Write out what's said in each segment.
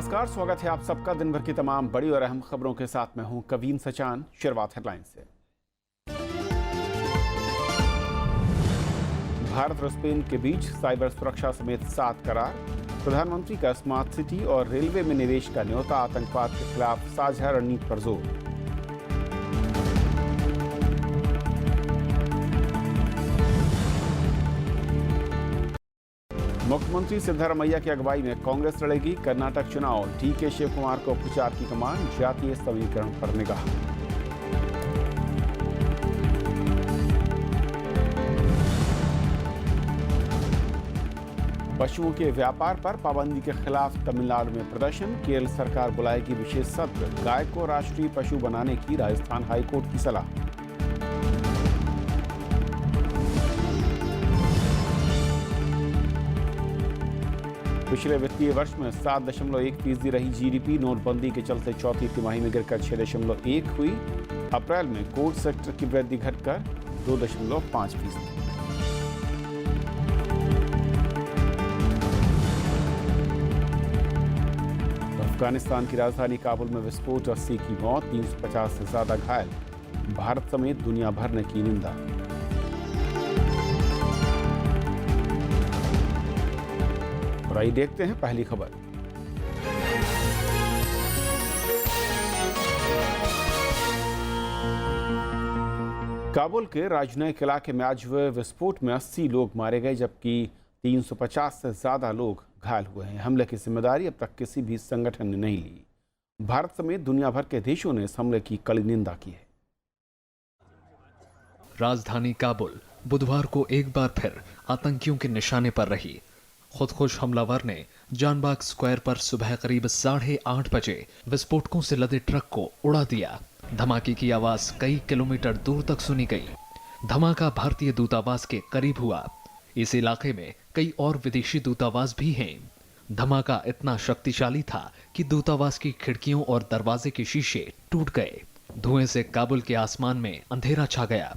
नमस्कार, स्वागत है आप सबका दिन भर की तमाम बड़ी और अहम खबरों के साथ। मैं हूं कवीन सचान। शुरुआत हेडलाइन से। भारत और स्पेन के बीच साइबर सुरक्षा समेत 7 करार। प्रधानमंत्री का स्मार्ट सिटी और रेलवे में निवेश का न्योता। आतंकवाद के खिलाफ साझा रणनीति पर जोर। मुख्यमंत्री सिद्धरामैया की अगुवाई में कांग्रेस लड़ेगी कर्नाटक चुनाव। डीके शिव कुमार को प्रचार की कमान। जातीय समीकरण पर निगाह। पशुओं के व्यापार पर पाबंदी के खिलाफ तमिलनाडु में प्रदर्शन। केरल सरकार बुलाएगी विशेष सत्र। गाय को राष्ट्रीय पशु बनाने की राजस्थान हाईकोर्ट की सलाह। पिछले वित्तीय वर्ष में 7.1% रही जीडीपी। नोटबंदी के चलते चौथी तिमाही में गिरकर 6.1 हुई। अप्रैल में कोर सेक्टर की वृद्धि घटकर 2.5%। अफगानिस्तान की राजधानी काबुल में विस्फोट, 80 की मौत, 350 से ज्यादा घायल। भारत समेत दुनिया भर ने की निंदा। और आइए देखते हैं पहली खबर। काबुल के राजनयिक इलाके में आज हुए विस्फोट में 80 लोग मारे गए, जबकि 350 से ज्यादा लोग घायल हुए हैं। हमले की जिम्मेदारी अब तक किसी भी संगठन ने नहीं ली। भारत समेत दुनिया भर के देशों ने इस हमले की कड़ी निंदा की है। राजधानी काबुल बुधवार को एक बार फिर आतंकियों के निशाने पर रही। खुदकुश हमलावर ने जानबाग स्क्वायर पर सुबह करीब 8:30 बजे विस्फोटकों से लदे ट्रक को उड़ा दिया। धमाके की आवाज कई किलोमीटर दूर तक सुनी गई। धमाका भारतीय दूतावास के करीब हुआ। इस इलाके में कई और विदेशी दूतावास भी हैं। धमाका इतना शक्तिशाली था कि दूतावास की खिड़कियों और दरवाजे के शीशे टूट गए। धुएं से काबुल के आसमान में अंधेरा छा गया।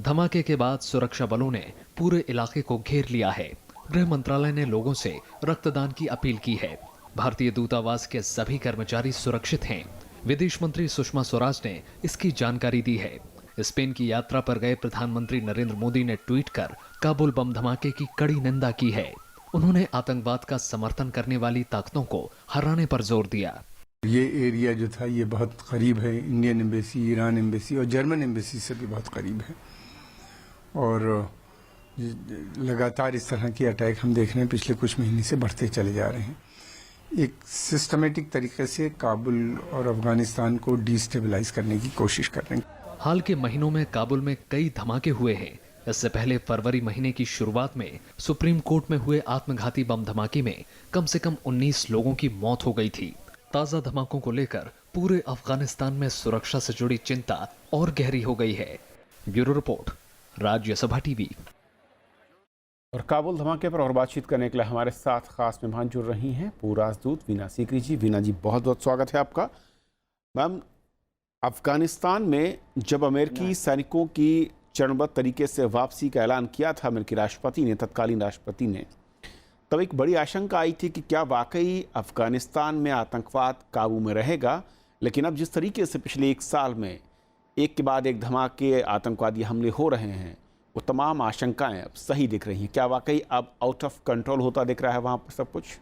धमाके के बाद सुरक्षा बलों ने पूरे इलाके को घेर लिया है। गृह मंत्रालय ने लोगों से रक्तदान की अपील की है। भारतीय दूतावास के सभी कर्मचारी सुरक्षित हैं। विदेश मंत्री सुषमा स्वराज ने इसकी जानकारी दी है। स्पेन की यात्रा पर गए प्रधानमंत्री नरेंद्र मोदी ने ट्वीट कर काबुल बम धमाके की कड़ी निंदा की है। उन्होंने आतंकवाद का समर्थन करने वाली ताकतों को हराने पर जोर दिया। ये एरिया जो था ये बहुत करीब है इंडियन एम्बेसी, ईरान एम्बेसी और जर्मन एम्बेसी से भी बहुत करीब है। और लगातार इस तरह के अटैक हम देख रहे हैं, पिछले कुछ महीने से बढ़ते चले जा रहे हैं। एक सिस्टमेटिक तरीके से काबुल और अफगानिस्तान को डिस्टेबलाइज करने की कोशिश कर रहे हैं। हाल के महीनों में काबुल में कई धमाके हुए हैं। इससे पहले फरवरी महीने की शुरुआत में सुप्रीम कोर्ट में हुए आत्मघाती बम धमाके में कम से कम 19 लोगों की मौत हो गई थी। ताजा धमाकों को लेकर पूरे अफगानिस्तान में सुरक्षा से जुड़ी चिंता और गहरी हो गई है। Bureau report, Rajya Sabha TV. और काबुल धमाके पर और बातचीत करने के लिए हमारे साथ खास मेहमान जुड़ रही हैं पूर्व राजदूत वीना सीकरी जी। वीना जी, बहुत बहुत स्वागत है आपका। मैम, अफगानिस्तान में जब अमेरिकी सैनिकों की चरणबद्ध तरीके से वापसी का ऐलान किया था अमेरिकी राष्ट्रपति ने, तत्कालीन राष्ट्रपति ने, तब एक बड़ी आशंका आई थी कि क्या वाकई अफगानिस्तान में आतंकवाद काबू में रहेगा। लेकिन अब जिस तरीके से पिछले 1 साल में एक के बाद एक धमाके आतंकवादी हमले हो रहे हैं, वो तमाम आशंकाएं अब सही दिख रही हैं। क्या वाकई अब आउट ऑफ कंट्रोल होता दिख रहा है वहां पर सब कुछ?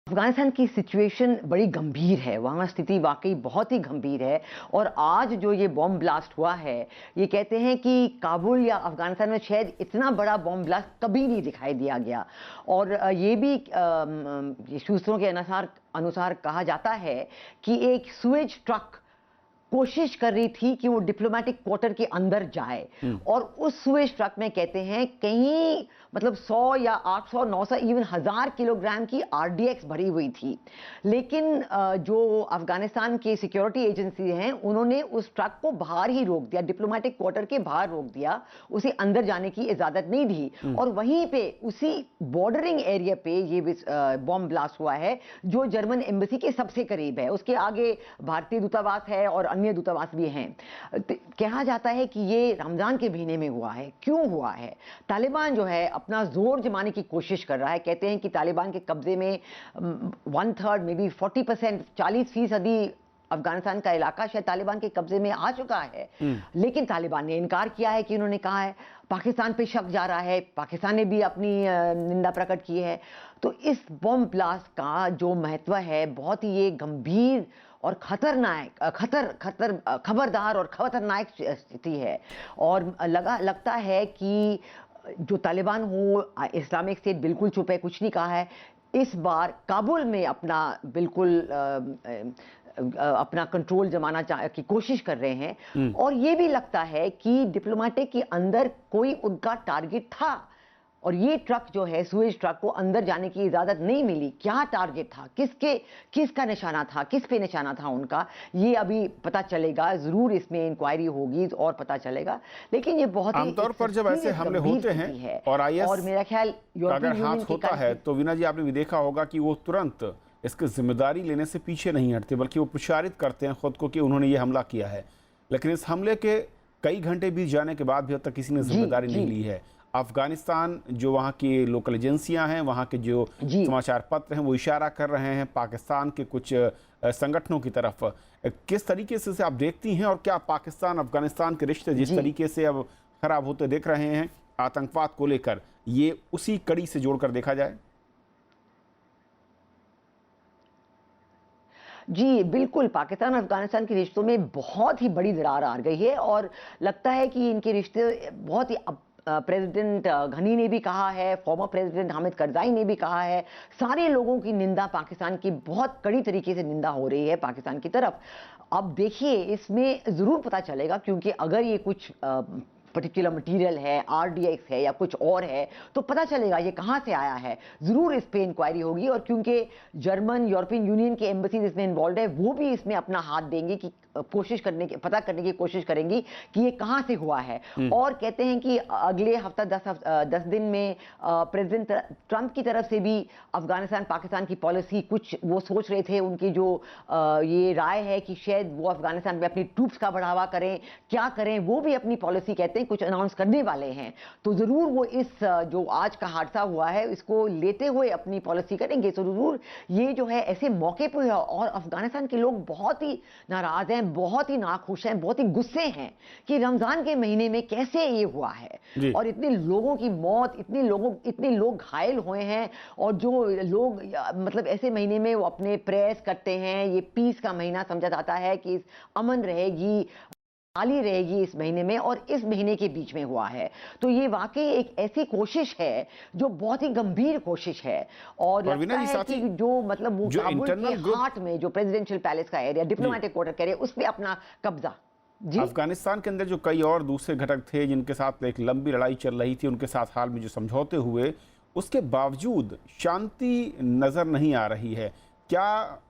अफगानिस्तान की सिचुएशन बड़ी गंभीर है। वहाँ स्थिति वाकई बहुत ही गंभीर है। और आज जो ये बॉम्ब ब्लास्ट हुआ है, ये कहते हैं कि काबुल या अफगानिस्तान में शायद इतना बड़ा बॉम्ब ब्लास्ट कभी नहीं दिखाई दिया गया। और ये भी सूत्रों के अनुसार कहा जाता है कि एक सुएज ट्रक कोशिश कर रही थी कि वो डिप्लोमेटिक क्वार्टर के अंदर जाए, और उस सुएज ट्रक में कहते हैं कहीं मतलब 100 या 800 900 इवन 1000 किलोग्राम की आरडीएक्स भरी हुई थी। लेकिन जो अफगानिस्तान की सिक्योरिटी एजेंसी हैं उन्होंने उस ट्रक को बाहर ही रोक दिया, डिप्लोमेटिक क्वार्टर के बाहर रोक दिया, उसे अंदर जाने की इजाजत नहीं दी। और वहीं पे उसी बॉर्डरिंग एरिया पे ये बॉम्ब ब्लास्ट हुआ है जो जर्मन एम्बेसी के सबसे करीब है। उसके आगे भारतीय दूतावास है और अन्य दूतावास भी हैं। कहा जाता है कि ये रमजान के महीने में हुआ है। क्यों हुआ है? तालिबान जो है अपना जोर जमाने की कोशिश कर रहा है। कहते हैं कि तालिबान के कब्जे में 1/3 मे बी 40%, 40% अफगानिस्तान का इलाका शायद तालिबान के कब्जे में आ चुका है। लेकिन तालिबान ने इनकार किया है कि उन्होंने कहा है। पाकिस्तान पे शक जा रहा है, पाकिस्तान ने भी अपनी निंदा प्रकट की है। तो इस बॉम्ब ब्लास्ट का जो महत्व है बहुत ही ये गंभीर और खबरदार और खतरनाक स्थिति है। और लगता है कि जो तालिबान हो, इस्लामिक स्टेट बिल्कुल चुप है, कुछ नहीं कहा है। इस बार काबुल में अपना बिल्कुल अपना कंट्रोल जमाना की कोशिश कर रहे हैं। और ये भी लगता है कि डिप्लोमेटिक के अंदर कोई उनका टारगेट था, और ये ट्रक जो है सुएज ट्रक को अंदर जाने की इजाजत नहीं मिली। क्या टारगेट था, किसका निशाना था, किस पे निशाना था उनका, ये अभी पता चलेगा। जरूर इसमें इंक्वायरी होगी और पता चलेगा। लेकिन ये बहुत आमतौर पर जब ऐसे हमले होते हैं और आईएस और मेरा ख्याल अगर हाथ होता है तो वीना जी आपने भी देखा होगा कि वो तुरंत इसकी जिम्मेदारी लेने से पीछे नहीं हटते, बल्कि वो प्रचारित करते हैं खुद को कि उन्होंने ये हमला किया है। लेकिन इस हमले के कई घंटे बीत जाने के बाद भी अब तक किसी ने जिम्मेदारी नहीं ली है। अफगानिस्तान जो वहाँ की लोकल एजेंसियां हैं, वहाँ के जो समाचार पत्र हैं, वो इशारा कर रहे हैं पाकिस्तान के कुछ संगठनों की तरफ। किस तरीके से आप देखती हैं, और क्या पाकिस्तान अफगानिस्तान के रिश्ते जिस तरीके से अब खराब होते देख रहे हैं आतंकवाद को लेकर, ये उसी कड़ी से जोड़कर देखा जाए? जी बिल्कुल, पाकिस्तान अफगानिस्तान के रिश्तों में बहुत ही बड़ी दरार आ गई है। और लगता है कि इनके रिश्ते बहुत ही प्रेसिडेंट घनी ने भी कहा है, फॉर्मर प्रेसिडेंट हामिद करजाई ने भी कहा है, सारे लोगों की निंदा पाकिस्तान की बहुत कड़ी तरीके से निंदा हो रही है पाकिस्तान की तरफ। अब देखिए इसमें जरूर पता चलेगा, क्योंकि अगर ये कुछ पर्टिकुलर मटेरियल है, आरडीएक्स है या कुछ और है, तो पता चलेगा ये कहां से आया है। जरूर इस पे इंक्वायरी होगी। और क्योंकि जर्मन, यूरोपियन यूनियन के एम्बेसीज इसमें इन्वॉल्व है, वो भी इसमें अपना हाथ देंगे कि पता करने की कोशिश करेंगी कि ये कहां से हुआ है। और कहते हैं कि अगले हफ्ता 10 दिन में प्रेसिडेंट ट्रंप की तरफ से भी अफगानिस्तान पाकिस्तान की पॉलिसी कुछ वो सोच रहे थे। उनकी जो ये राय है कि शायद वो अफगानिस्तान में अपनी ट्रूप्स का बढ़ावा करें, क्या करें, वो भी अपनी पॉलिसी कहते हैं कुछ अनाउंस करने वाले हैं। तो जरूर वो इस जो आज का हादसा हुआ है इसको लेते हुए अपनी पॉलिसी करेंगे। तो जरूर ये जो है ऐसे मौके पर है, और अफगानिस्तान के लोग बहुत ही नाराज हैं, बहुत ही नाखुश हैं, बहुत ही गुस्से हैं कि रमजान के महीने में कैसे ये हुआ है और इतने लोगों की मौत, इतने लोग घायल हुए हैं। और जो लोग मतलब ऐसे महीने में वो अपने प्रेयर्स करते हैं, ये पीस का महीना समझा जाता है कि अमन रहेगी, खाली रहेगी इस महीने में, और इस महीने के बीच में हुआ है। तो ये वाकई एक ऐसी कोशिश है जो बहुत ही गंभीर कोशिश है। और लगता है कि जो मतलब वो काबुल के हार्ट में जो प्रेसिडेंशियल पैलेस का एरिया, डिप्लोमेटिक क्वार्टर कह रहे, उस पे अपना कब्जा। अफगानिस्तान के अंदर जो कई और दूसरे घटक थे जिनके साथ एक लंबी लड़ाई चल रही थी, उनके साथ हाल में जो समझौते हुए, उसके बावजूद शांति नजर नहीं आ रही है। क्या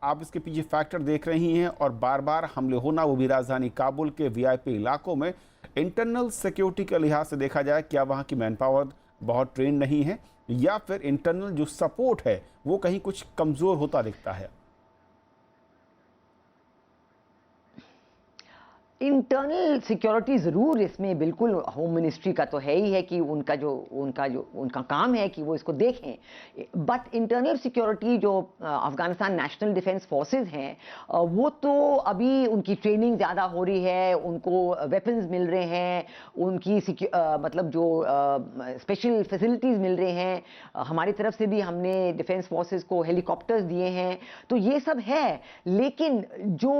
आप इसके पीछे फैक्टर देख रही हैं? और बार बार हमले होना, वो भी राजधानी काबुल के वीआईपी इलाकों में, इंटरनल सिक्योरिटी के लिहाज से देखा जाए, क्या वहाँ की मैन पावर बहुत ट्रेन नहीं है, या फिर इंटरनल जो सपोर्ट है वो कहीं कुछ कमज़ोर होता दिखता है? इंटरनल सिक्योरिटी ज़रूर इसमें बिल्कुल होम मिनिस्ट्री का तो है ही है कि उनका काम है कि वो इसको देखें। बट इंटरनल सिक्योरिटी जो अफगानिस्तान नेशनल डिफेंस फोर्सेस हैं, वो तो अभी उनकी ट्रेनिंग ज़्यादा हो रही है, उनको वेपन्स मिल रहे हैं, उनकी मतलब जो स्पेशल फैसिलिटीज़ मिल रहे हैं। हमारी तरफ से भी हमने डिफेंस फोर्सेस को हेलीकॉप्टर्स दिए हैं। तो ये सब है, लेकिन जो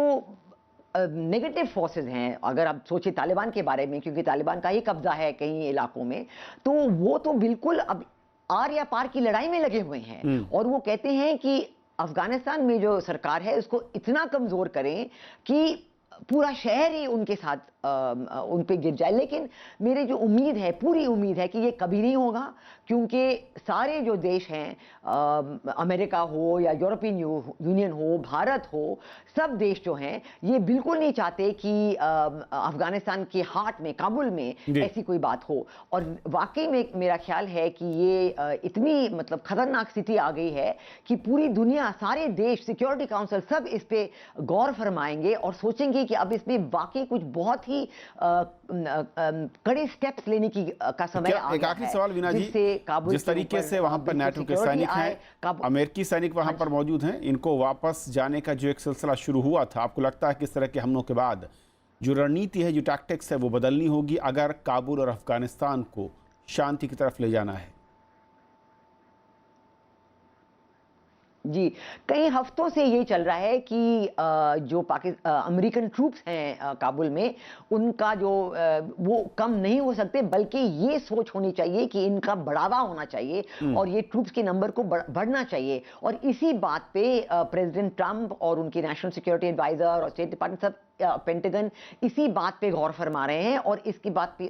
नेगेटिव फोर्सेस हैं, अगर आप सोचिए तालिबान के बारे में, क्योंकि तालिबान का ही कब्जा है कई इलाकों में, तो वो तो बिल्कुल अब आर या पार की लड़ाई में लगे हुए हैं। और वो कहते हैं कि अफगानिस्तान में जो सरकार है उसको इतना कमजोर करें कि पूरा शहर ही उनके साथ उन पे गिर जाए। लेकिन मेरी जो उम्मीद है, पूरी उम्मीद है कि ये कभी नहीं होगा, क्योंकि सारे जो देश हैं, अमेरिका हो या यूरोपियन यूनियन हो, भारत हो, सब देश जो हैं ये बिल्कुल नहीं चाहते कि अफगानिस्तान के हार्ट में, काबुल में ऐसी कोई बात हो। और वाकई में मेरा ख्याल है कि ये इतनी मतलब खतरनाक स्थिति आ गई है कि पूरी दुनिया, सारे देश, सिक्योरिटी काउंसिल सब इस पे गौर फरमाएंगे और सोचेंगे कि अब इसमें वाकई कुछ बहुत ही कड़े स्टेप्स लेने की का समय आ एक गया आखिरी है, सवाल वीना जी, जिससे काबुल जिस तरीके से वहां पर नेटो के सैनिक हैं, अमेरिकी सैनिक वहां पर मौजूद हैं, इनको वापस जाने का जो एक सिलसिला शुरू हुआ था, आपको लगता है कि इस तरह के हमलों के बाद जो रणनीति है, जो टैक्टिक्स है, वो बदलनी होगी अगर काबुल और अफगानिस्तान को शांति की तरफ ले जाना है? जी, कई हफ्तों से ये चल रहा है कि जो अमेरिकन ट्रूप्स हैं काबुल में, उनका जो वो कम नहीं हो सकते, बल्कि ये सोच होनी चाहिए कि इनका बढ़ावा होना चाहिए और ये ट्रूप्स के नंबर को बढ़ना चाहिए। और इसी बात पे प्रेसिडेंट ट्रंप और उनके नेशनल सिक्योरिटी एडवाइजर और स्टेट डिपार्टमेंट, सब पेंटागन इसी बात पे गौर फरमा रहे हैं और इसकी बात पे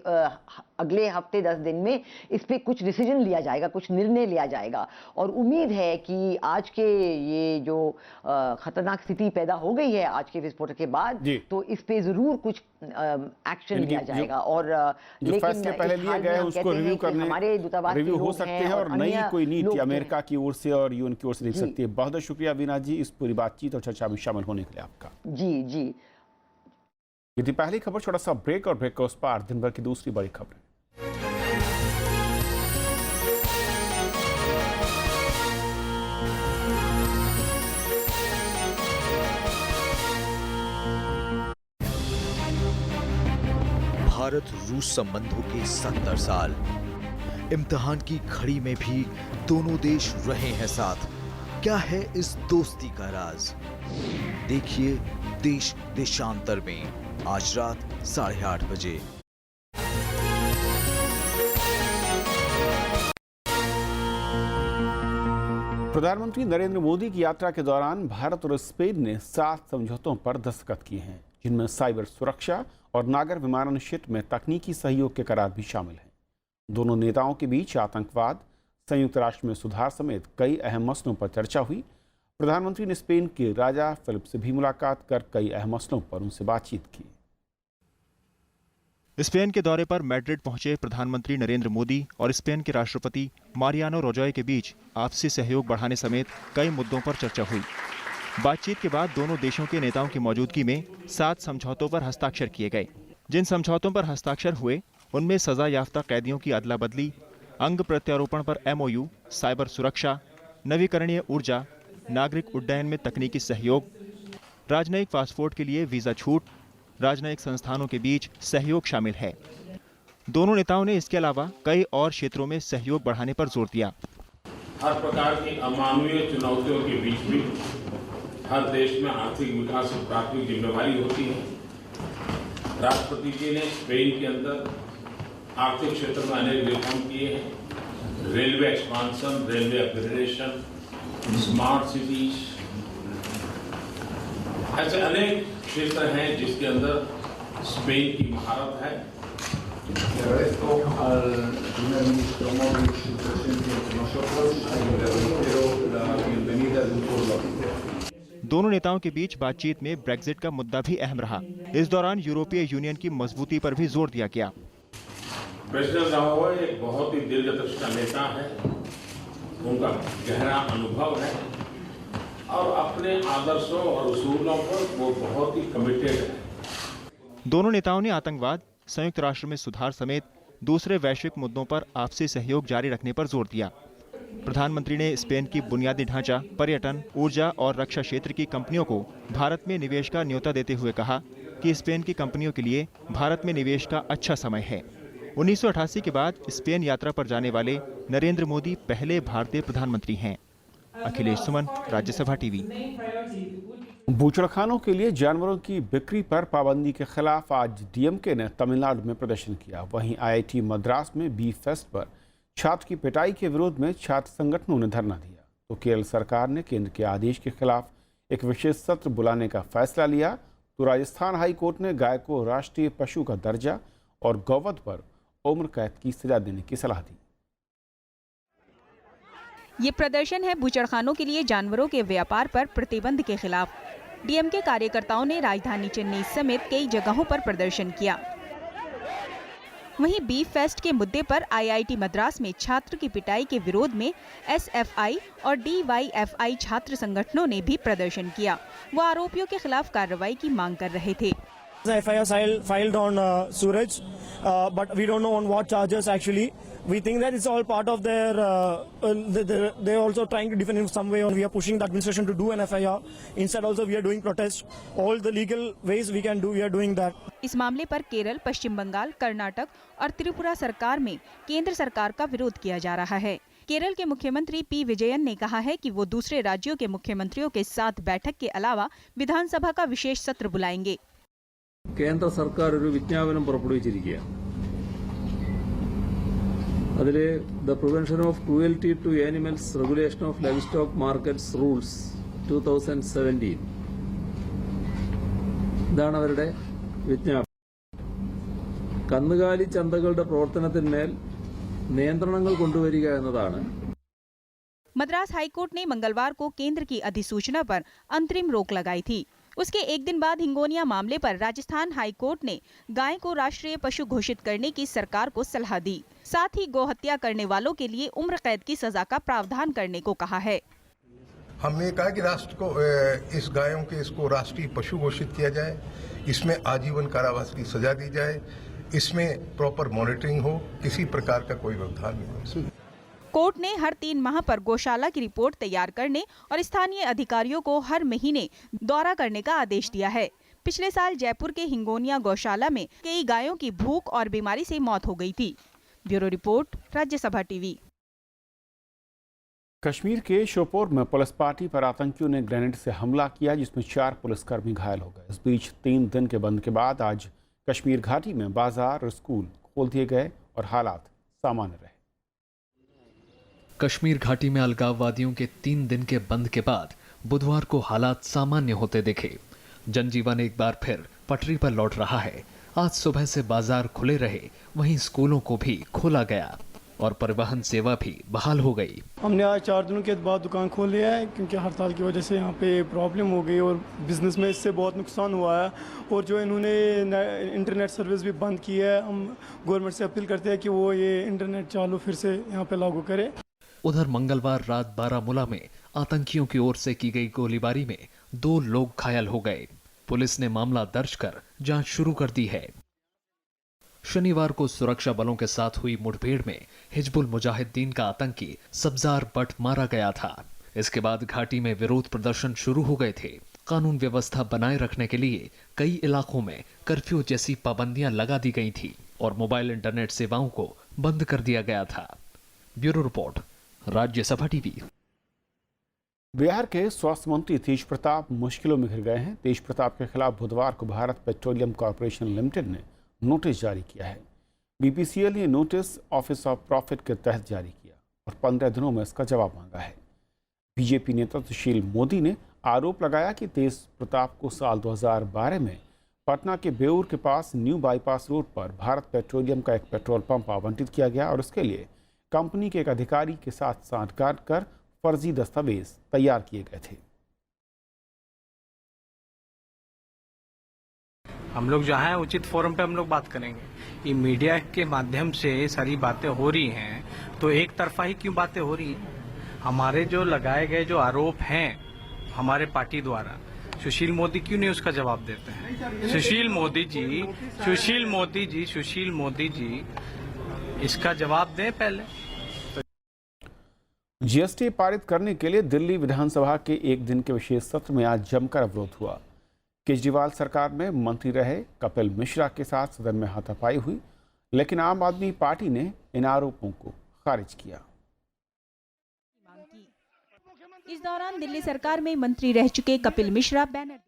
अगले हफ्ते 10 दिन में इस पे कुछ डिसीजन लिया जाएगा, कुछ निर्णय लिया जाएगा। और उम्मीद है कि आज के ये जो खतरनाक स्थिति पैदा हो गई है आज के विस्फोट के बाद, तो इस पे जरूर कुछ एक्शन लिया जाएगा। और लेकिन फैसले पहले लिए गए उसको रिव्यू करने, हमारे दूतावास रिव्यू हो सकते हैं और नई कोई नीति अमेरिका की ओर से और यूएन की ओर से दिख सकती है। बहुत बहुत शुक्रिया वीना जी इस पूरी बातचीत और चर्चा में शामिल होने के लिए आपका। जी जी, ये थी पहली खबर। छोटा सा ब्रेक और ब्रेक का उस पार दिन भर की दूसरी बड़ी खबर। भारत रूस संबंधों के 70 साल, इम्तिहान की घड़ी में भी दोनों देश रहे हैं साथ। क्या है इस दोस्ती का राज? देखिए देश देशांतर में आज रात 8:30 बजे। प्रधानमंत्री नरेंद्र मोदी की यात्रा के दौरान भारत और स्पेन ने 7 समझौतों पर दस्तखत किए हैं, जिनमें साइबर सुरक्षा और नागर विमानन क्षेत्र में तकनीकी सहयोग के करार भी शामिल हैं। दोनों नेताओं के बीच आतंकवाद, संयुक्त राष्ट्र में सुधार समेत कई अहम मसलों पर चर्चा हुई। प्रधानमंत्री ने स्पेन के राजा फिलिप से भी मुलाकात कर कई अहम मसलों पर उनसे बातचीत की। स्पेन के दौरे पर मैड्रिड पहुंचे प्रधानमंत्री नरेंद्र मोदी और स्पेन के राष्ट्रपति मारियानो रॉजॉय के बीच आपसी सहयोग बढ़ाने समेत कई मुद्दों पर चर्चा हुई। बातचीत के बाद दोनों देशों के नेताओं की मौजूदगी में 7 समझौतों पर हस्ताक्षर किए गए। जिन समझौतों पर हस्ताक्षर हुए उनमें सजा याफ्ता कैदियों की अदला बदली, अंग प्रत्यारोपण पर MOU, साइबर सुरक्षा, नवीकरणीय ऊर्जा, नागरिक उड्डयन में तकनीकी सहयोग, राजनयिक पासपोर्ट के लिए वीजा छूट, राजनयिक संस्थानों के बीच सहयोग शामिल है। दोनों नेताओं ने इसके अलावा कई और क्षेत्रों में सहयोग बढ़ाने पर जोर दिया। हर प्रकार की अमानवीय चुनौतियों के बीच भी हर देश में आर्थिक विकास की प्राथमिक जिम्मेवारी होती है। राष्ट्रपति जी ने स्पेन के अंदर आर्थिक क्षेत्र में अनेक रिफॉर्म किए हैं। Railway expansion, railway upgradation, smart cities, ऐसे अनेक क्षेत्र हैं जिसके अंदर स्पेन की महारत है। दोनों नेताओं के बीच बातचीत में ब्रेक्जिट का मुद्दा भी अहम रहा। इस दौरान यूरोपीय यूनियन की मजबूती पर भी जोर दिया गया। प्रेसिडेंट राहुल एक बहुत ही दीर्घदृष्टा नेता है, उनका गहरा अनुभव है और अपने आदर्शों और उसूलों पर वो बहुत ही कमिटेड है। दोनों नेताओं ने आतंकवाद, संयुक्त राष्ट्र में सुधार समेत दूसरे वैश्विक मुद्दों पर आपसी सहयोग जारी रखने पर जोर दिया। प्रधानमंत्री ने स्पेन की बुनियादी ढांचा, पर्यटन, ऊर्जा और रक्षा क्षेत्र की कंपनियों को भारत में निवेश का न्योता देते हुए कहा कि स्पेन की कंपनियों के लिए भारत में निवेश का अच्छा समय है। 1988 के बाद स्पेन यात्रा पर जाने वाले नरेंद्र मोदी पहले भारतीय प्रधानमंत्री हैं। अखिलेश सुमन, राज्यसभा टीवी। बूचड़खानों के लिए जानवरों की बिक्री पर पाबंदी के खिलाफ आज DMK ने तमिलनाडु में प्रदर्शन किया। वहीं IIT मद्रास में बीफ फेस्ट पर छात्र की पिटाई के विरोध में छात्र संगठनों ने धरना दिया। तो केरल सरकार ने केंद्र के आदेश के खिलाफ एक विशेष सत्र बुलाने का फैसला लिया। तो राजस्थान हाई कोर्ट ने गाय को राष्ट्रीय पशु का दर्जा और गौवध पर उम्र कैद की सजा देने की सलाह दी। ये प्रदर्शन है बूचड़खानों के लिए जानवरों के व्यापार पर प्रतिबंध के खिलाफ। डीएमके कार्यकर्ताओं ने राजधानी चेन्नई समेत कई जगहों पर प्रदर्शन किया। वहीं बीफ फेस्ट के मुद्दे पर आईआईटी मद्रास में छात्र की पिटाई के विरोध में एसएफआई और डीवाईएफआई छात्र संगठनों ने भी प्रदर्शन किया। वो आरोपियों के खिलाफ कार्रवाई की मांग कर रहे थे। FIR filed on Suraj, but we don't know on what charges actually. We think that it's all part of their, they're also trying to defend in some way, and we are pushing the administration to do an FIR. Instead also we are doing protest. All the legal ways we can do, we are doing that. इस मामले पर केरल, पश्चिम बंगाल, कर्नाटक और त्रिपुरा सरकार में केंद्र सरकार का विरोध किया जा रहा है। केरल के मुख्यमंत्री पी विजयन ने कहा है कि वो दूसरे राज्यों के मुख्यमंत्रियों के साथ बैठक के अलावा विधानसभा का विशेष सत्र बुलाएंगे। കേന്ദ്ര സർക്കാർ ഒരു വിജ്ഞാപനം പുറപ്പെടുവിച്ചിരിക്കുകയാണ്. അതിൽ the prevention of cruelty to animals regulation of livestock markets rules 2017 ഇതാണ് അവരുടെ വിജ്ഞാപനം. കന്നുകാലി ചന്തകളുടെ പ്രവർത്തനത്തിന്മേൽ നിയന്ത്രണങ്ങൾ കൊണ്ടുവരിക എന്നതാണ്. मद्रास हाईकोर्ट ने मंगलवार को केंद्र की अधिसूचना पर अंतरिम रोक लगाई थी। उसके एक दिन बाद हिंगोनिया मामले पर राजस्थान हाईकोर्ट ने गाय को राष्ट्रीय पशु घोषित करने की सरकार को सलाह दी। साथ ही गोहत्या करने वालों के लिए उम्र कैद की सजा का प्रावधान करने को कहा है। हमने कहा कि राष्ट्र को इस गायों के इसको राष्ट्रीय पशु घोषित किया जाए, इसमें आजीवन कारावास की सजा दी जाए, इसमें प्रॉपर मॉनिटरिंग हो, किसी प्रकार का कोई व्यवधान नहीं हो। कोर्ट ने हर 3 माह पर गौशाला की रिपोर्ट तैयार करने और स्थानीय अधिकारियों को हर महीने दौरा करने का आदेश दिया है। पिछले साल जयपुर के हिंगोनिया गौशाला में कई गायों की भूख और बीमारी से मौत हो गई थी। Bureau report, Rajya Sabha TV. Kashmir के शोपोर में पुलिस पार्टी पर आतंकियों ने ग्रेनेड से हमला किया, जिसमें 4 पुलिसकर्मी घायल हो गए। इस बीच 3 दिन के बंद के बाद आज कश्मीर घाटी में बाजार और स्कूल खोल दिए गए और हालात सामान्य रहे। कश्मीर घाटी में अलगाववादियों के 3 दिन के बंद के बाद बुधवार को हालात सामान्य होते दिखे। जनजीवन एक बार फिर पटरी पर लौट रहा है। आज सुबह से बाजार खुले रहे, वहीं स्कूलों को भी खोला गया और परिवहन सेवा भी बहाल हो गई। हमने आज 4 दिनों के बाद दुकान खोल लिया है, क्योंकि हड़ताल की वजह से यहाँ पे प्रॉब्लम हो गई और बिजनेस में इससे बहुत नुकसान हुआ है। और जो इन्होंने इंटरनेट सर्विस भी बंद की है, हम गवर्नमेंट से अपील करते हैं कि वो ये इंटरनेट चालू फिर से यहाँ पे लागू करे। उधर मंगलवार रात बारामूला में आतंकियों की ओर से की गई गोलीबारी में 2 लोग घायल हो गए। पुलिस ने मामला दर्ज कर जांच शुरू कर दी है। शनिवार को सुरक्षा बलों के साथ हुई मुठभेड़ में हिजबुल मुजाहिदीन का आतंकी सब्जार बट मारा गया था। इसके बाद घाटी में विरोध प्रदर्शन शुरू हो गए थे। कानून व्यवस्था बनाए रखने के लिए कई इलाकों में कर्फ्यू जैसी पाबंदियां लगा दी गई थी और मोबाइल इंटरनेट सेवाओं को बंद कर दिया गया था। Bureau report, Rajya Sabha TV. Bihar के स्वास्थ्य मंत्री तेज प्रताप मुश्किलों में घिर गए हैं। तेज प्रताप के खिलाफ बुधवार को भारत पेट्रोलियम कॉरपोरेशन लिमिटेड ने नोटिस जारी किया है। बीपीसीएल ने नोटिस ऑफिस ऑफ प्रॉफिट के तहत जारी किया और 15 दिनों में इसका जवाब मांगा है। बीजेपी नेता सुशील मोदी ने आरोप लगाया कि तेज प्रताप को साल 2012 में पटना के बेऊर के पास न्यू बाईपास रोड पर भारत पेट्रोलियम का एक पेट्रोल पंप आवंटित किया गया और उसके लिए कंपनी के एक अधिकारी के साथ सांठगांठ कर फर्जी दस्तावेज तैयार किए गए थे। हम लोग जहाँ है उचित फोरम पे हम लोग बात करेंगे। ये मीडिया के माध्यम से सारी बातें हो रही हैं, तो एक तरफा ही क्यों बातें हो रही हैं? हमारे जो लगाए गए जो आरोप हैं हमारे पार्टी द्वारा, सुशील मोदी क्यों नहीं उसका जवाब देते हैं? सुशील मोदी जी इसका जवाब दें पहले। जीएसटी पारित करने के लिए दिल्ली विधानसभा के एक दिन के विशेष सत्र में आज जमकर अवरोध हुआ। केजरीवाल सरकार में मंत्री रहे कपिल मिश्रा के साथ सदन में हाथापाई हुई, लेकिन आम आदमी पार्टी ने इन आरोपों को खारिज किया। इस दौरान दिल्ली सरकार में मंत्री रह चुके कपिल मिश्रा बैनर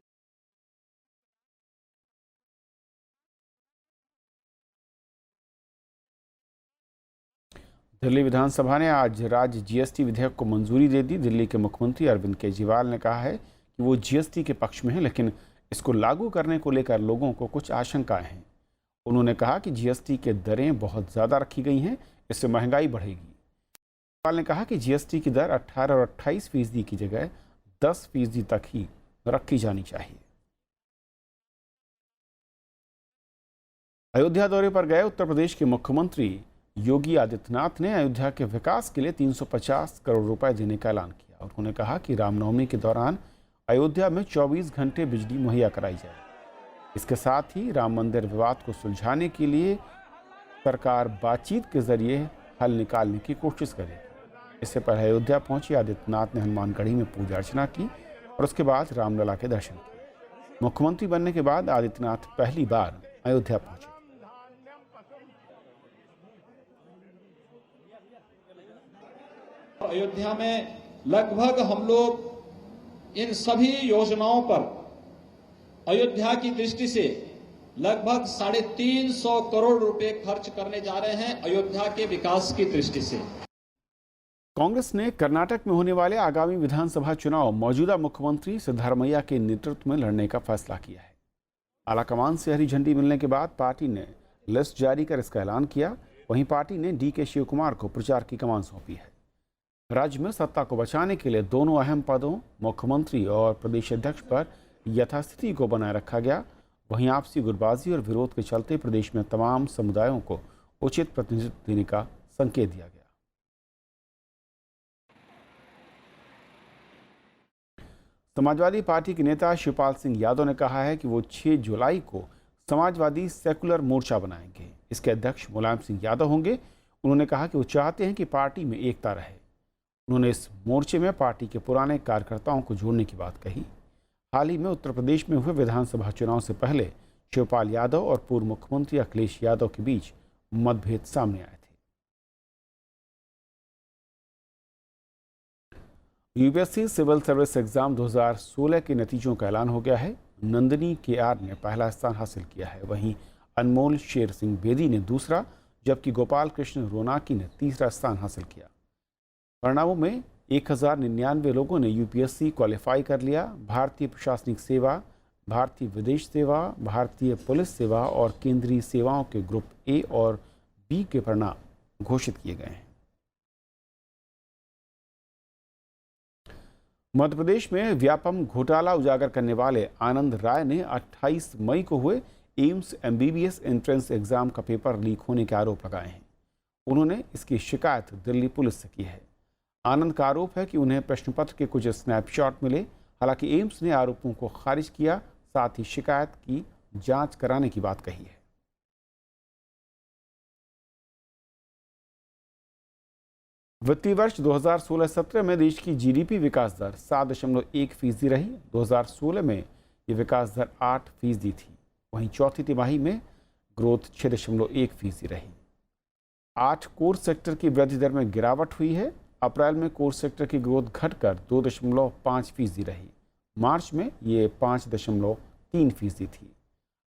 दिल्ली विधानसभा ने आज राज्य जीएसटी विधेयक को मंजूरी दे दी। दिल्ली के मुख्यमंत्री अरविंद केजरीवाल ने कहा है कि वो जीएसटी के पक्ष में है, लेकिन इसको लागू करने को लेकर लोगों को कुछ आशंकाएं हैं। उन्होंने कहा कि जीएसटी के दरें बहुत ज़्यादा रखी गई हैं, इससे महंगाई बढ़ेगी। राज्यपाल ने कहा कि जीएसटी की दर 18 और 28% की जगह 10% तक ही रखी जानी चाहिए। अयोध्या दौरे पर गए उत्तर प्रदेश के मुख्यमंत्री योगी आदित्यनाथ ने अयोध्या के विकास के लिए 350 करोड़ रुपए देने का ऐलान किया। उन्होंने कहा कि रामनवमी के दौरान अयोध्या में 24 घंटे बिजली मुहैया कराई जाए। इसके साथ ही राम मंदिर विवाद को सुलझाने के लिए सरकार बातचीत के जरिए हल निकालने की कोशिश करेगी। इससे पहले अयोध्या पहुंचे आदित्यनाथ ने हनुमानगढ़ी में पूजा अर्चना की और उसके बाद रामलला के दर्शन किए। मुख्यमंत्री बनने के बाद आदित्यनाथ पहली बार अयोध्या पहुंचे। अयोध्या में लगभग हम लोग इन सभी योजनाओं पर अयोध्या की दृष्टि से लगभग 350 करोड़ रुपए खर्च करने जा रहे हैं अयोध्या के विकास की दृष्टि से। कांग्रेस ने कर्नाटक में होने वाले आगामी विधानसभा चुनाव मौजूदा मुख्यमंत्री सिद्धारमैया के नेतृत्व में लड़ने का फैसला किया है। आलाकमान से हरी झंडी मिलने के बाद पार्टी ने लिस्ट जारी कर इसका ऐलान किया। वहीं पार्टी ने डीके शिवकुमार को प्रचार की कमान सौंपी है। राज्य में सत्ता को बचाने के लिए दोनों अहम पदों मुख्यमंत्री और प्रदेश अध्यक्ष पर यथास्थिति को बनाए रखा गया। वहीं आपसी गुटबाजी और विरोध के चलते प्रदेश में तमाम समुदायों को उचित प्रतिनिधित्व देने का संकेत दिया गया। समाजवादी पार्टी के नेता शिवपाल सिंह यादव ने कहा है कि वो 6 जुलाई को समाजवादी सेकुलर मोर्चा बनाएंगे। इसके अध्यक्ष मुलायम सिंह यादव होंगे। उन्होंने कहा कि वो चाहते हैं कि पार्टी में एकता रहे। उन्होंने इस मोर्चे में पार्टी के पुराने कार्यकर्ताओं को जोड़ने की बात कही। हाल ही में उत्तर प्रदेश में हुए विधानसभा चुनाव से पहले शिवपाल यादव और पूर्व मुख्यमंत्री अखिलेश यादव के बीच मतभेद सामने आए थे। यूपीएससी सिविल सर्विस एग्जाम 2016 के नतीजों का ऐलान हो गया है। नंदिनी केआर ने पहला स्थान हासिल किया है। वहीं अनमोल शेर सिंह बेदी ने दूसरा, जबकि गोपाल कृष्ण रोनाकी ने तीसरा स्थान हासिल किया। परिणामों में 1099 लोगों ने यूपीएससी क्वालिफाई कर लिया। भारतीय प्रशासनिक सेवा, भारतीय विदेश सेवा, भारतीय पुलिस सेवा और केंद्रीय सेवाओं के ग्रुप ए और बी के परिणाम घोषित किए गए हैं। मध्य प्रदेश में व्यापम घोटाला उजागर करने वाले आनंद राय ने 28 मई को हुए एम्स एमबीबीएस एंट्रेंस एग्जाम का पेपर लीक होने के आरोप लगाए हैं। उन्होंने इसकी शिकायत दिल्ली पुलिस से की है। आनंद का आरोप है कि उन्हें प्रश्न पत्र के कुछ स्नैपशॉट मिले। हालांकि एम्स ने आरोपों को खारिज किया, साथ ही शिकायत की जांच कराने की बात कही है। वित्तीय वर्ष 2016-17 में देश की जीडीपी विकास दर 7.1% रही। 2016 में ये विकास दर 8% थी। वहीं चौथी तिमाही में ग्रोथ 6.1% रही। 8 कोर सेक्टर की वृद्धि दर में गिरावट हुई है। अप्रैल में कोर सेक्टर की ग्रोथ घटकर 2.5% रही। मार्च में ये 5.3% थी।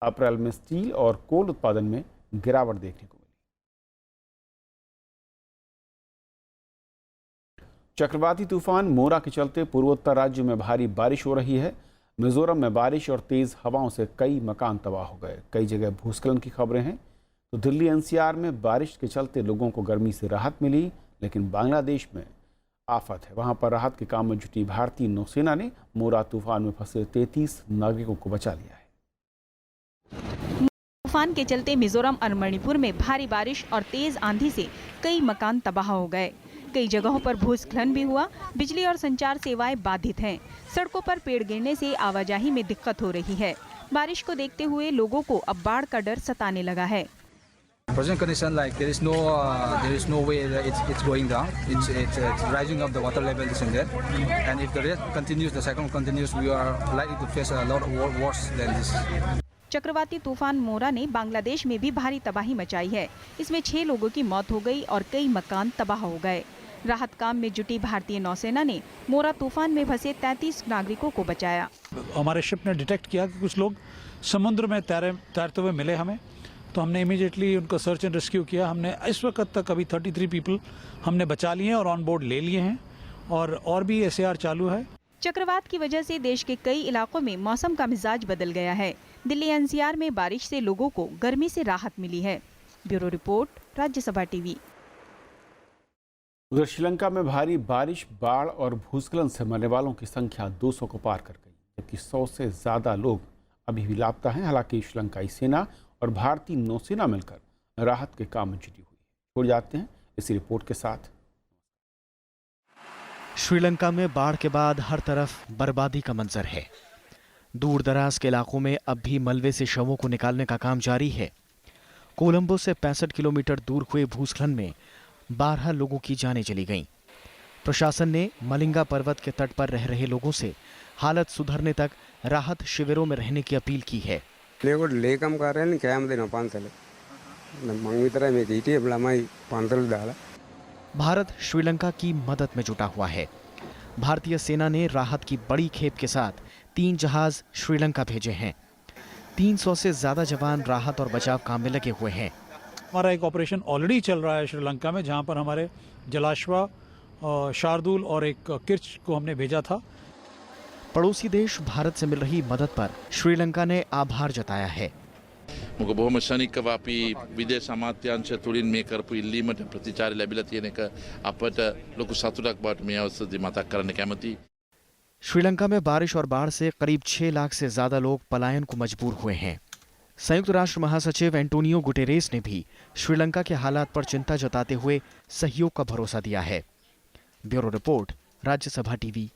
अप्रैल में स्टील और कोल उत्पादन में गिरावट देखने को मिली। चक्रवाती तूफान मोरा के चलते पूर्वोत्तर राज्यों में भारी बारिश हो रही है। मिजोरम में बारिश और तेज हवाओं से कई मकान तबाह हो गए। कई जगह भूस्खलन की खबरें हैं। तो दिल्ली एनसीआर में बारिश के चलते लोगों को गर्मी से राहत मिली, लेकिन बांग्लादेश में आफत है। वहां पर राहत के काम में जुटी भारतीय नौसेना ने मोरा तूफान में फंसे 33 नागरिकों को बचा लिया है। तूफान के चलते मिजोरम और मणिपुर में भारी बारिश और तेज आंधी से कई मकान तबाह हो गए। कई जगहों पर भूस्खलन भी हुआ। बिजली और संचार सेवाएं बाधित हैं। सड़कों पर पेड़ गिरने से आवाजाही में दिक्कत हो रही है। बारिश को देखते हुए लोगों को अब बाढ़ का डर सताने लगा है। Present condition, like there is no way that it's going down. It's rising up. The water level is in there, and if the rate continues, the cyclone continues, we are likely to face a lot worse than this. चक्रवाती तूफान मोरा ने बांग्लादेश में भी भारी तबाही मचाई है। इसमें 6 लोगों की मौत हो गई और कई मकान तबाह हो गए। राहत काम में जुटी भारतीय नौसेना ने मोरा तूफान में फंसे 33 नागरिकों को बचाया। हमारे शिप ने डिटेक्ट किया कि कुछ लोग समुद्र में तैरते हुए मिले हमें, तो हमने इमीडिएटली उनका सर्च एंड रेस्क्यू किया। हमने इस वक्त तक अभी 33 पीपल हमने बचा लिए हैं और ऑन बोर्ड ले लिए हैं और भी एसएआर चालू है। चक्रवात की वजह से देश के कई इलाकों में मौसम का मिजाज बदल गया है। दिल्ली एनसीआर में बारिश से लोगों को गर्मी से राहत मिली है। Bureau report, Rajya Sabha TV. उधर श्रीलंका में भारी बारिश, बाढ़ और भूस्खलन से मरने वालों की संख्या 200 को पार कर गई, जबकि 100 से ज़्यादा लोग अभी भी लापता हैं। हालांकि श्रीलंकाई सेना और भारतीय नौसेना मिलकर राहत के काम में जुटी हुई है। छोड़ जाते हैं इसी रिपोर्ट के साथ। श्रीलंका में बाढ़ के बाद हर तरफ बर्बादी का मंजर है। दूर दराज के इलाकों में अब भी मलबे से शवों को निकालने का काम जारी है। कोलंबो से 65 किलोमीटर दूर हुए भूस्खलन में 12 लोगों की जानें चली गईं। प्रशासन ने मलिंगा पर्वत के तट पर रह रहे लोगों से हालत सुधरने तक राहत शिविरों में रहने की अपील की है। भारत श्रीलंका की मदद में जुटा हुआ है। भारतीय सेना ने राहत की बड़ी खेप के साथ 3 जहाज श्रीलंका भेजे हैं। 300 से ज्यादा जवान राहत और बचाव काम में लगे हुए हैं। हमारा एक ऑपरेशन ऑलरेडी चल रहा है श्रीलंका में, जहां पर हमारे जलाश्वा, शार्दुल और एक किर्च को हमने भेजा था। पड़ोसी देश भारत से मिल रही मदद पर श्रीलंका ने आभार जताया है। මොක බොහොම ශනිකව අපි විදේශ අමාත්‍යාංශ තුලින් මේ කරපු ඉල්ලීමට ප්‍රතිචාර ලැබිලා තියෙන එක අපට ලොකු සතුටක් බවට මේ අවස්ථාවේ මතක් කරන්න කැමතියි। श्रीलंका में बारिश और बाढ़ से करीब 6 लाख से ज्यादा लोग पलायन को मजबूर हुए हैं। संयुक्त राष्ट्र महासचिव एंटोनियो गुटेरेस ने भी श्रीलंका के हालात पर चिंता जताते हुए सहयोग का भरोसा दिया है। Bureau report, Rajya Sabha TV.